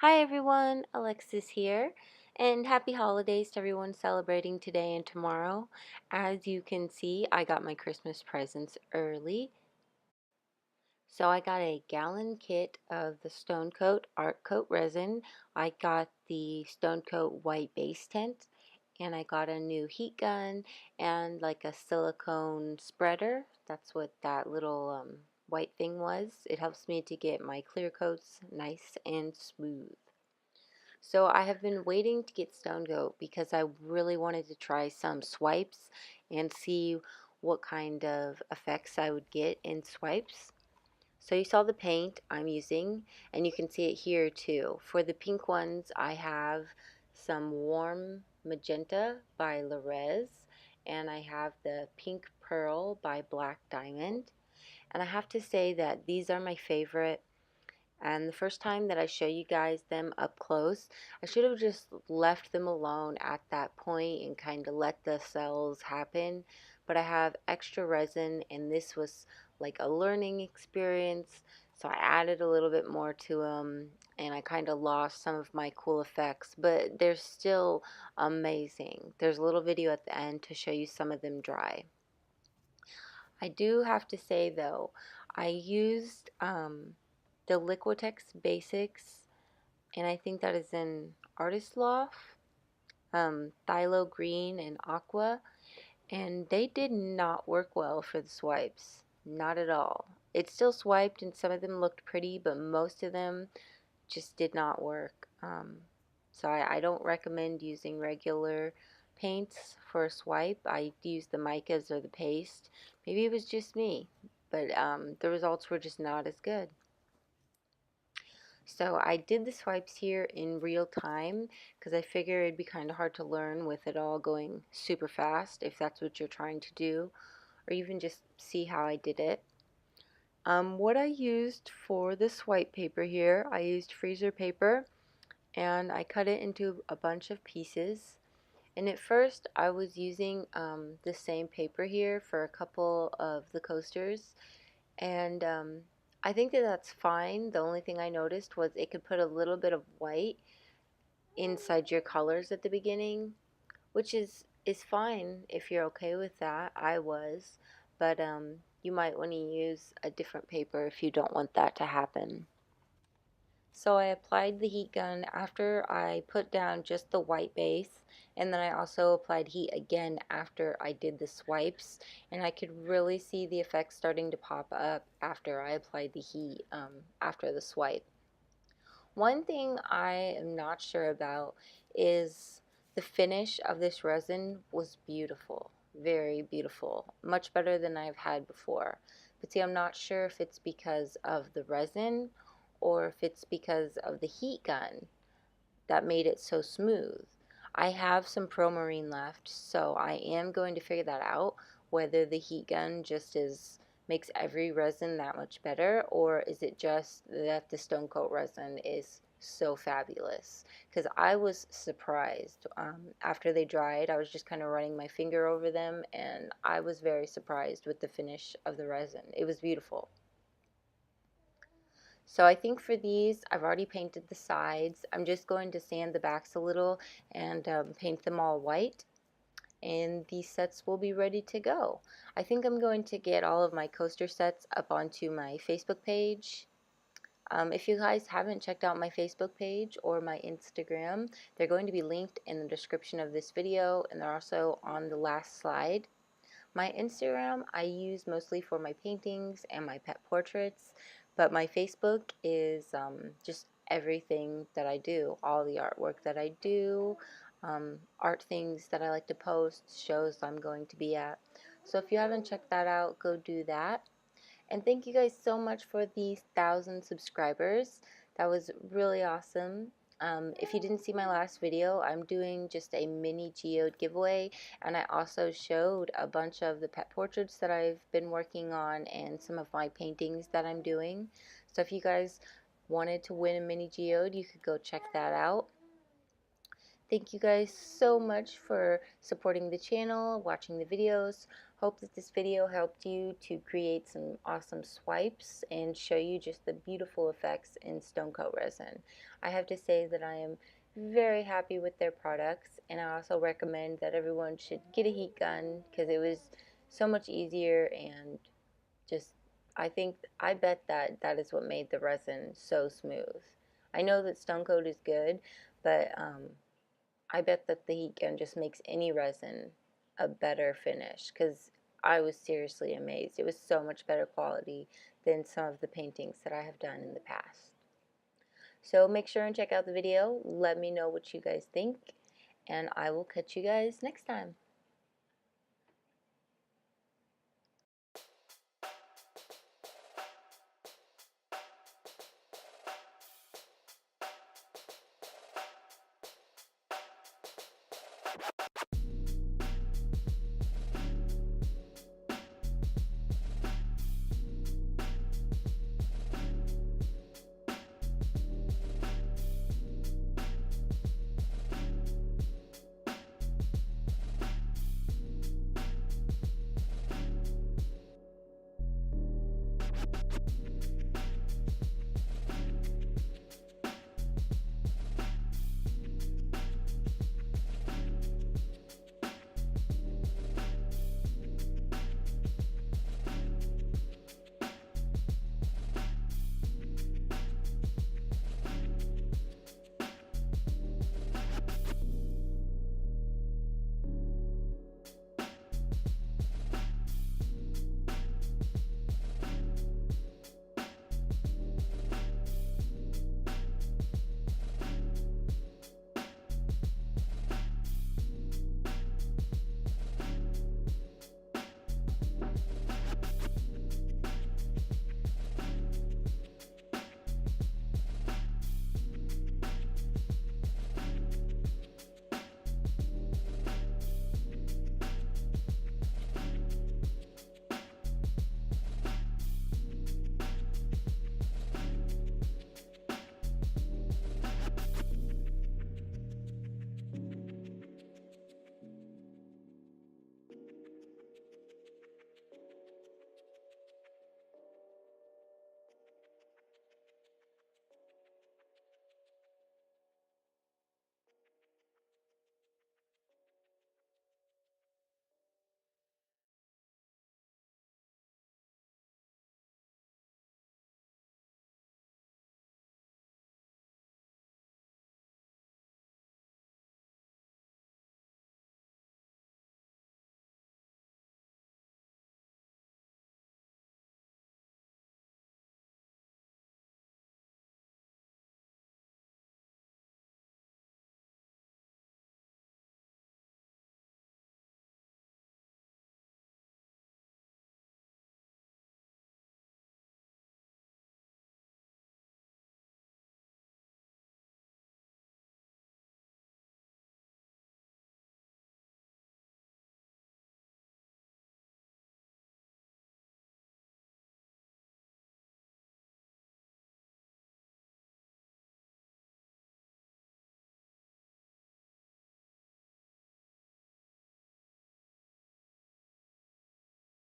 Hi everyone, Alexis here, and happy holidays to everyone celebrating today and tomorrow. As you can see, I got my Christmas presents early. So I got a gallon kit of the Stone Coat Art Coat resin. I got the Stone Coat white base tint, and I got a new heat gun and like a silicone spreader. That's what that little white thing was. It helps me to get my clear coats nice and smooth. So I have been waiting to get Stone Goat because I really wanted to try some swipes and see what kind of effects I would get in swipes. So you saw the paint I'm using, and you can see it here too. For the pink ones, I have some Warm Magenta by Lorez, and I have the Pink Pearl by Black Diamond. And I have to say that these are my favorite. And the first time that I show you guys them up close, I should have just left them alone at that point and kind of let the cells happen. But I have extra resin, and this was like a learning experience. So I added a little bit more to them, and I kind of lost some of my cool effects. But they're still amazing. There's a little video at the end to show you some of them dry. I do have to say though, I used the Liquitex Basics, and I think that is in Artist Loft, Phthalo Green and Aqua, and they did not work well for the swipes. Not at all. It still swiped, and some of them looked pretty, but most of them just did not work. So I don't recommend using regular paints for a swipe. I used the micas or the paste. Maybe it was just me, but the results were just not as good. So I did the swipes here in real time because I figure it'd be kind of hard to learn with it all going super fast if that's what you're trying to do, or even just see how I did it. What I used for the swipe paper here, I used freezer paper, and I cut it into a bunch of pieces. And at first I was using the same paper here for a couple of the coasters, and I think that that's fine. The only thing I noticed was it could put a little bit of white inside your colors at the beginning, which is fine if you're okay with that. I was, but you might want to use a different paper if you don't want that to happen. So I applied the heat gun after I put down just the white base, and then I also applied heat again after I did the swipes, and I could really see the effects starting to pop up after I applied the heat after the swipe. One thing I am not sure about is the finish of this resin was beautiful, very beautiful, much better than I've had before. But see, I'm not sure if it's because of the resin or if it's because of the heat gun that made it so smooth. I have some Promarine left, so I am going to figure that out, whether the heat gun just makes every resin that much better, or is it just that the Stone Coat resin is so fabulous? Because I was surprised. After they dried, I was just kind of running my finger over them, and I was very surprised with the finish of the resin. It was beautiful. So I think for these, I've already painted the sides. I'm just going to sand the backs a little and paint them all white. And these sets will be ready to go. I think I'm going to get all of my coaster sets up onto my Facebook page. If you guys haven't checked out my Facebook page or my Instagram, they're going to be linked in the description of this video, and they're also on the last slide. My Instagram I use mostly for my paintings and my pet portraits, but my Facebook is just everything that I do, all the artwork that I do, art things that I like to post, shows I'm going to be at. So if you haven't checked that out, go do that. And thank you guys so much for these 1,000 subscribers. That was really awesome. If you didn't see my last video, I'm doing just a mini geode giveaway, and I also showed a bunch of the pet portraits that I've been working on and some of my paintings that I'm doing. So if you guys wanted to win a mini geode, you could go check that out. Thank you guys so much for supporting the channel, watching the videos. Hope that this video helped you to create some awesome swipes and show you just the beautiful effects in stone coat resin. I have to say that I am very happy with their products, and I also recommend that everyone should get a heat gun because it was so much easier, and just I bet that that is what made the resin so smooth. I know that stone coat is good, but I bet that the heat gun just makes any resin a better finish because I was seriously amazed. It was so much better quality than some of the paintings that I have done in the past. So make sure and check out the video. Let me know what you guys think, and I will catch you guys next time.